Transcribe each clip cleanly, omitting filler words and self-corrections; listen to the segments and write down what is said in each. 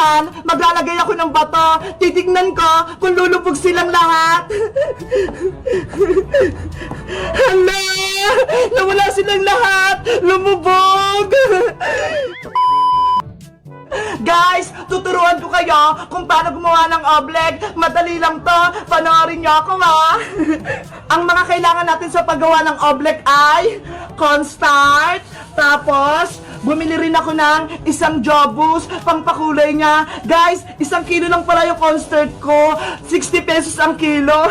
naman, maglalagay ako ng bato. Titignan ko kung lulubog silang lahat. Hala! Nawala silang lahat! Lumubog! Guys, tuturuan ko kayo kung paano gumawa ng oblek. Madali lang to. Panoorin niyo ako, ha? Ang mga kailangan natin sa paggawa ng oblek ay cornstarch. Tapos, bumili rin ako ng isang jobus, pangpakulay niya. Guys, 1 kilo lang pala yung cornstarch ko. 60 pesos ang kilo.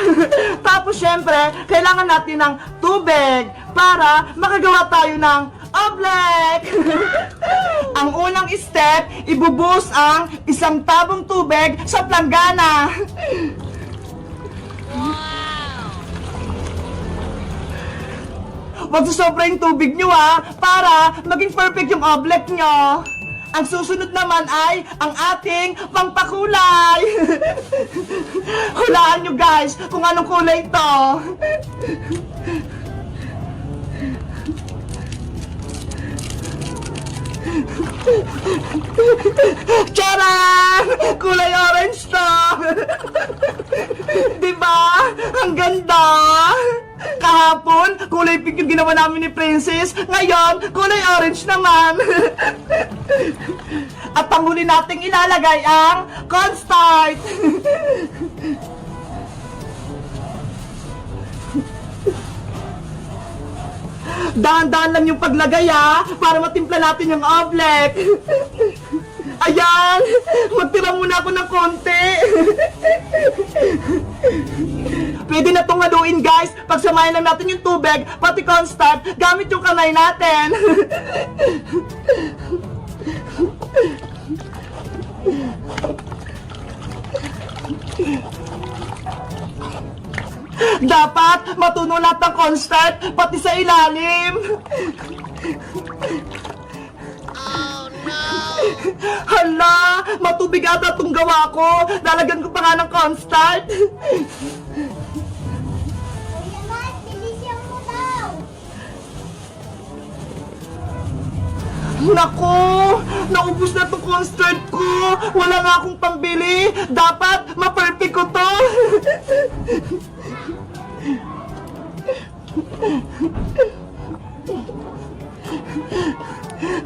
Tapos, syempre, kailangan natin ng tubig para makagawa tayo ng oblek! Ang unang step, ibubuhos ang 1 tabong tubig sa planggana. Wag susobra yung tubig nyo, ha, para maging perfect yung oblek nyo. Ang susunod naman ay ang ating pangpakulay. Hulaan nyo, guys, kung anong kulay ito. Charan! Kulay orange to! Diba? Ang ganda! Kahapon, kulay pink yung ginawa namin ni Princess. Ngayon, kulay orange naman. At ang huli nating ilalagay ang cornstarch. Dahan-dahan lang yung paglagay, ha, para matimpla natin yung oblek. Ayan! Magtira muna ako ng konti. Pwede na itong haluin, guys. Pagsamahin lang natin yung tubig, pati cornstarch, gamit yung kamay natin. Dapat matunaw lahat ng cornstarch, pati sa ilalim. Oh no! Hala! Matubig ata itong gawa ko. Lalagyan ko pa nga ng cornstarch. Naku! Naubos na itong cornstarch ko! Wala nga akong pambili! Dapat ma-perfect ko to!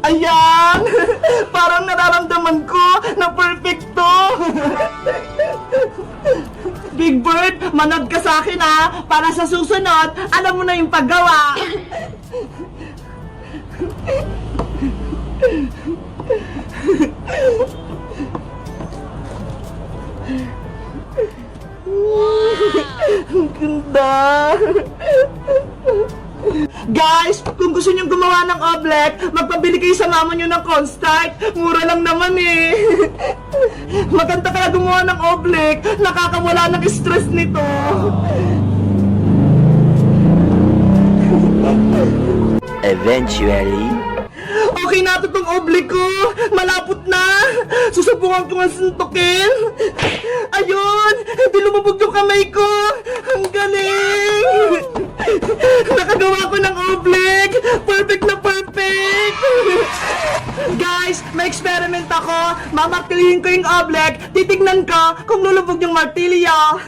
Ayan! Parang nararamdaman ko na perfect to! Big Bird, manood ka sa akin, ha! Para sa susunod, alam mo na yung paggawa! Ang ganda! Guys, kung gusto nyo gumawa ng oblek, magpabili kayo sa mama nyo ng cornstarch. Mura lang naman, eh. Maganda kaya gumawa ng oblek. Nakakawala ng stress nito. Eventually, okay na ito tong oblek ko. Malapot na. Susubukan ko nga suntukin. Ayun, hindi lumubog yung kamay ko. Ang galing. Nakagawa ko ng oblek. Perfect na perfect. Guys, may experiment ako. Mamartilihin ko yung oblek. Titignan ko kung lulubog yung martilyo.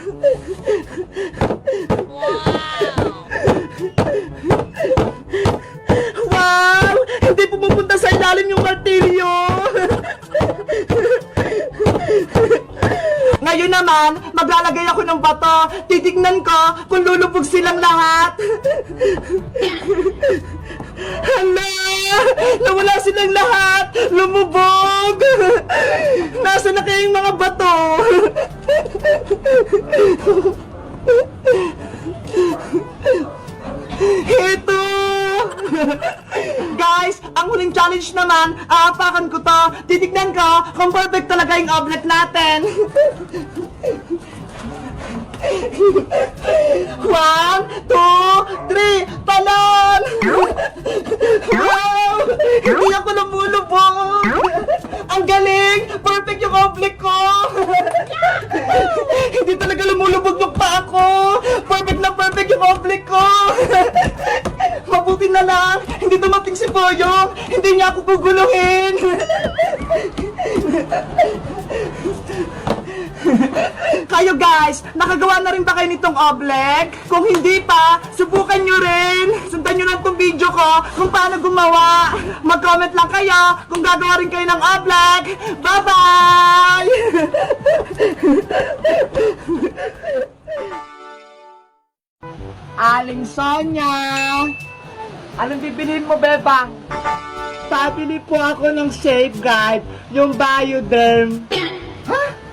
Wow! Hindi pumupunta sa ilalim yung martilyo! Ngayon naman, maglalagay ako ng bato. Titignan ko kung lulubog silang lahat. Hala! Nawala silang lahat! Lumubog! Nasaan na kayong mga bato? Ito! Guys, ang huling challenge naman, aapakan ko to. Titignan ko kung perfect talaga yung oblek natin. 1, 2, 3, talon! Wow! Hindi ako lumulubog! Ang galing! Perfect yung oblek ko! Hindi talaga lumulubog yung paa ko! Perfect na perfect yung oblek ko! Mabuti na lang! Hindi dumating si Boyong! Hindi niya ako guguluhin! Kayo guys, nakagawa na rin ba kayo nitong oblek? Kung hindi pa, subukan nyo rin. Sundan nyo lang tong video ko kung paano gumawa. Mag-comment lang kayo kung gagawa rin kayo ng oblek. Bye-bye! Aling Sonia! Anong bibilhin mo, Bebang? Pabili po ako ng Safeguard, yung Bioderm. Ha?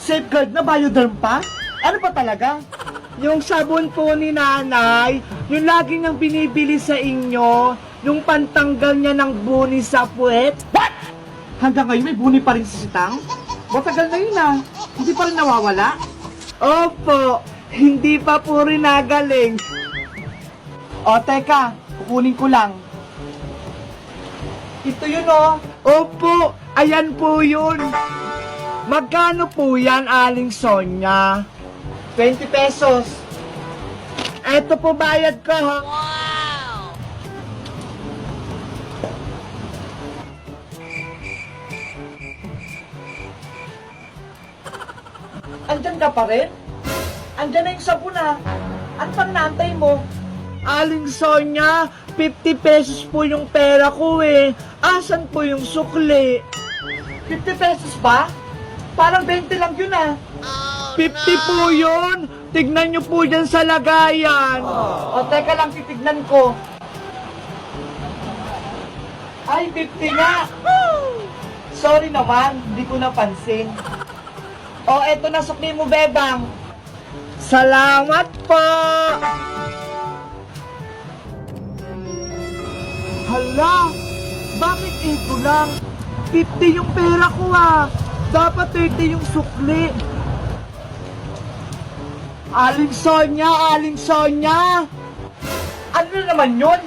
Safeguard na Bioderm pa? Ano pa talaga? Yung sabon po ni nanay, yung lagi niyang binibili sa inyo, yung pantanggal niya ng buni sa puwet. What? Hanggang ngayon may buni pa rin si Sitang? Matagal na yun ah. Hindi pa rin nawawala? Opo, hindi pa po rin nagaling. O teka, kukunin ko lang. Ito yun oh. Opo, ayan po yun. Magkano po yan, Aling Sonia? 20 pesos. Eto po bayad ko. Wow! Andyan ka pa rin? Andyan na yung sabon ah. Ano pang naantay mo? Aling Sonia, 50 pesos po yung pera ko eh. Asan po yung sukli? 50 pesos ba? Parang 20 lang yun ah. 50 po yun. Tignan nyo po dyan sa lagayan. O teka lang, titignan ko. Ay, 50 nga. Sorry naman, hindi ko napansin. O eto na sukli mo, Bebang. Salamat po. Hala, bakit ito lang? 50 yung pera ko ah. Dapat 30 yung sukli. Aling Sonia, Aling Sonia! Ano na naman yun?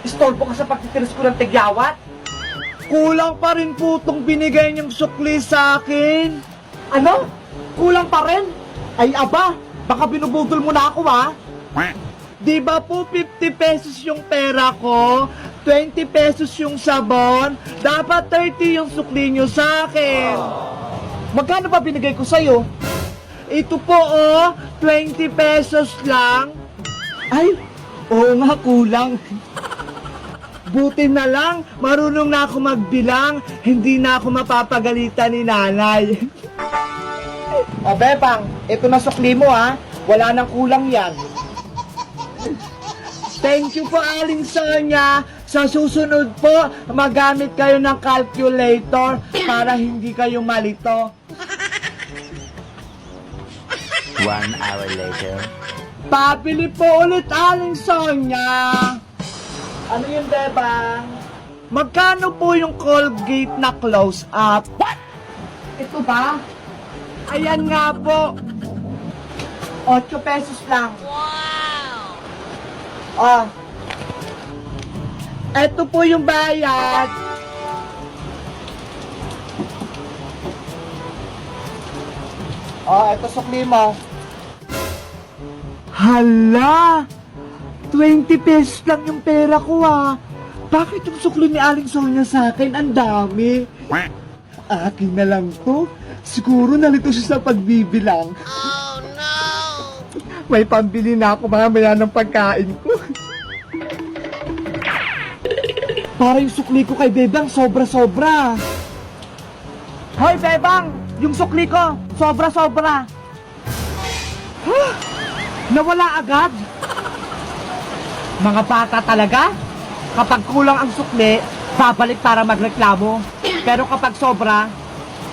Istorbo ka sa pagtitiris ko ng tigyawat? Kulang pa rin po itong binigay niyong sukli sa akin. Ano? Kulang pa rin? Ay aba, baka binubudol mo na ako ah. Di ba po 50 pesos yung pera ko? 20 pesos yung sabon? Dapat 30 yung sukli nyo sa akin. Magkano ba binigay ko sa'yo? Ito po oh, 20 pesos lang. Ay, oo nga, kulang. Buti na lang, marunong na ako magbilang. Hindi na ako mapapagalitan ni nanay. O Bebang, ito na sukli mo ha. Wala nang kulang yan. Thank you po, Aling Sonia. Sa susunod po, magamit kayo ng calculator para hindi kayo malito. 1 hour later. Pabili po ulit, Aling Sonia. Ano yun, Bebang? Magkano po yung Colgate na close-up? What? Ito ba? Ayan nga po. 8 pesos lang. Ah. Eto po yung bayad. Eto sukli mo. Hala! 20 pesos lang yung pera ko ah. Bakit yung sukli ni Aling Sonia sa akin? Ang dami. Akin na lang to. Siguro nalito siya sa pagbibilang. Oh no! May pambili na ako mamaya ng pagkain ko. Para yung sukli ko kay Bebang sobra-sobra. Hoy Bebang! Yung sukli ko, sobra-sobra. Huh? Nawala agad? Mga bata talaga? Kapag kulang ang sukli, babalik para magreklamo. Pero kapag sobra,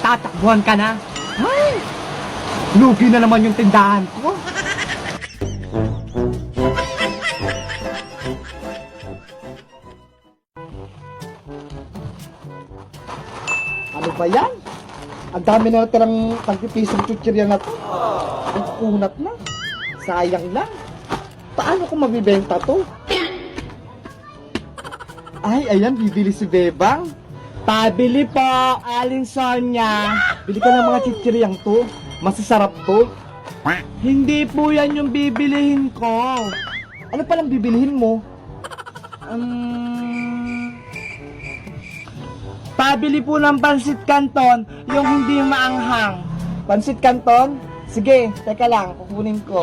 tatakbuhan ka na. Ay! Lugi na naman yung tindahan ko. Ano ba yan? Ang dami na natirang tagpipisong chuchirya na to. Ang kunat na. Sayang lang. Paano ko mabibenta to? Ay, ayan, bibili si Bebang. Pabili po, Aling Sonia. Bili ka ng mga chichiryang to. Masasarap to. Hindi po yan yung bibilihin ko. Ano palang bibilihin mo? Pabili po ng pansit canton, yung hindi maanghang. Pansit canton, Sige, teka lang, kukunin ko.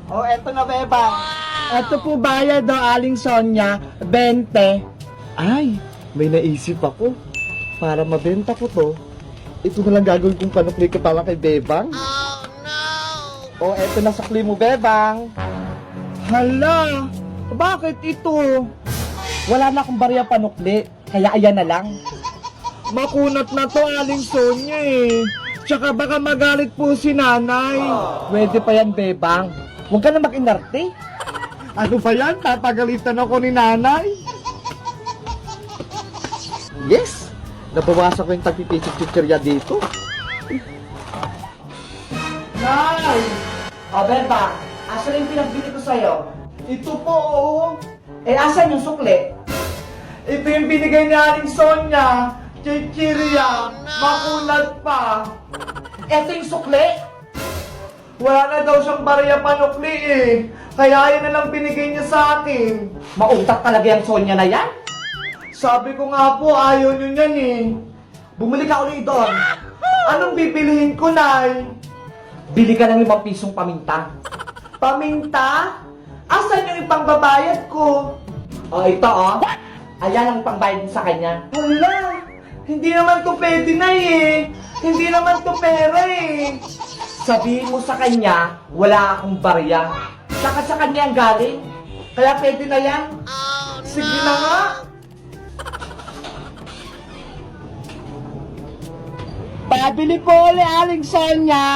Oh, eto na, Bebang. Eto po bayad do, Aling Sonia, 20. Ay, may naisip ako. Para mabenta ko to, ito na lang gagawin kong panukli ko para kay Bebang. Oh, no! Oh, eto na sukli mo, Bebang. Hala, bakit ito? Wala na akong barya panukli, kaya ayan na lang. Makunat na to, Aling Sonia eh. Tsaka baka magalit po si nanay. Pwede pa yan, Bebang. Huwag ka na mag-inarte. Ano ba yan? Tatagalitan ako ni nanay. Yes! Nabawasan ko yung tagpipisip-chichirya dito. Nay! O, Bebang, asan yung pinagbili ko sa'yo? Ito po, oo. Eh, asan yung sukli? Ito yung binigay ni Aling Sonia. Chichirya, makunat pa. Ito yung sukli? Wala na daw siyang barya panukli eh. Kaya yun na lang binigay niya sa akin. Mautak talaga yung Sonia na yan? Sabi ko nga po, ayaw nyo yan eh. Bumili ka ulit doon. Anong bibilihin ko, Nay? Bili ka ng 5 pisong paminta. Paminta? Asan yung ipangbabayad ko? O, ito o. Ayan ang pangbayad mo sa kanya. Wala. Hindi naman to pwede na eh. Hindi naman to pera eh. Sabihin mo sa kanya, wala akong barya. Saka sa kanya ang galing. Kaya pwede na yan. Sige na nga. Pabili po ulit, Aling Sonia.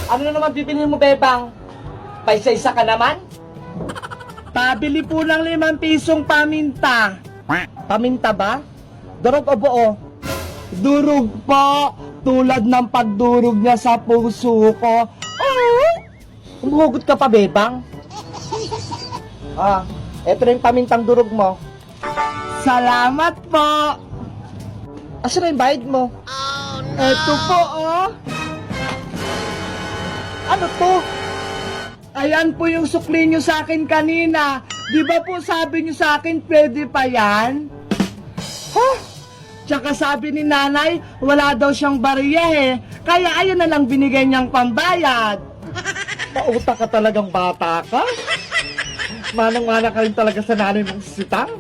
Ano na naman bibili mo, Bebang? Paisa-isa ka naman? Pabili po ng 5 pisong paminta. Paminta ba? Durog o buo? Durog po. Tulad ng pagdurog niya sa puso ko. Umuhugot ka pa, Bebang? Eto na yung pamintang durog mo. Salamat po. Asa na yung bayad mo? Eto po, oh. Ano to? Ayan po yung sukli nyo sa akin kanina. Di ba po sabi nyo sa akin, pwede pa yan? Tsaka sabi ni nanay, wala daw siyang barya eh. Kaya ayun na lang binigay niyang pambayad. Pauta ka talagang bata ka? Manang-mana ka rin talaga sa nanay mong sitang?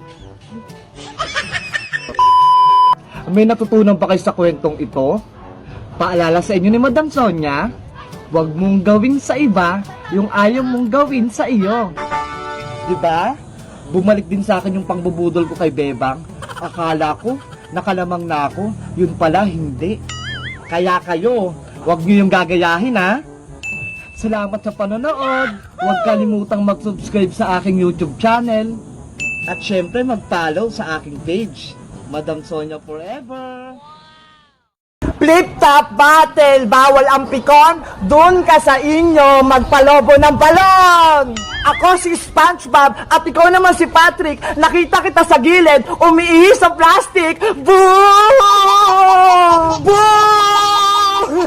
May natutunan ba kayo sa kwentong ito? Paalala sa inyo ni Madam Sonia, huwag mong gawin sa iba yung ayaw mong gawin sa iyo. Diba? Bumalik din sa akin yung pangbubudol ko kay Bebang. Akala ko, nakalamang na ako. Yun pala, hindi. Kaya kayo, huwag nyo yung gagayahin ha. Salamat sa panonood. Huwag kalimutang mag-subscribe sa aking YouTube channel. At syempre mag-follow sa aking page. Madam Sonia Forever. Flip-top battle! Bawal ang pikon! Doon ka sa inyo magpalobo ng balon! Ako si SpongeBob at ikaw naman si Patrick. Nakita kita sa gilid, umiihi sa plastic. Boo! Boo!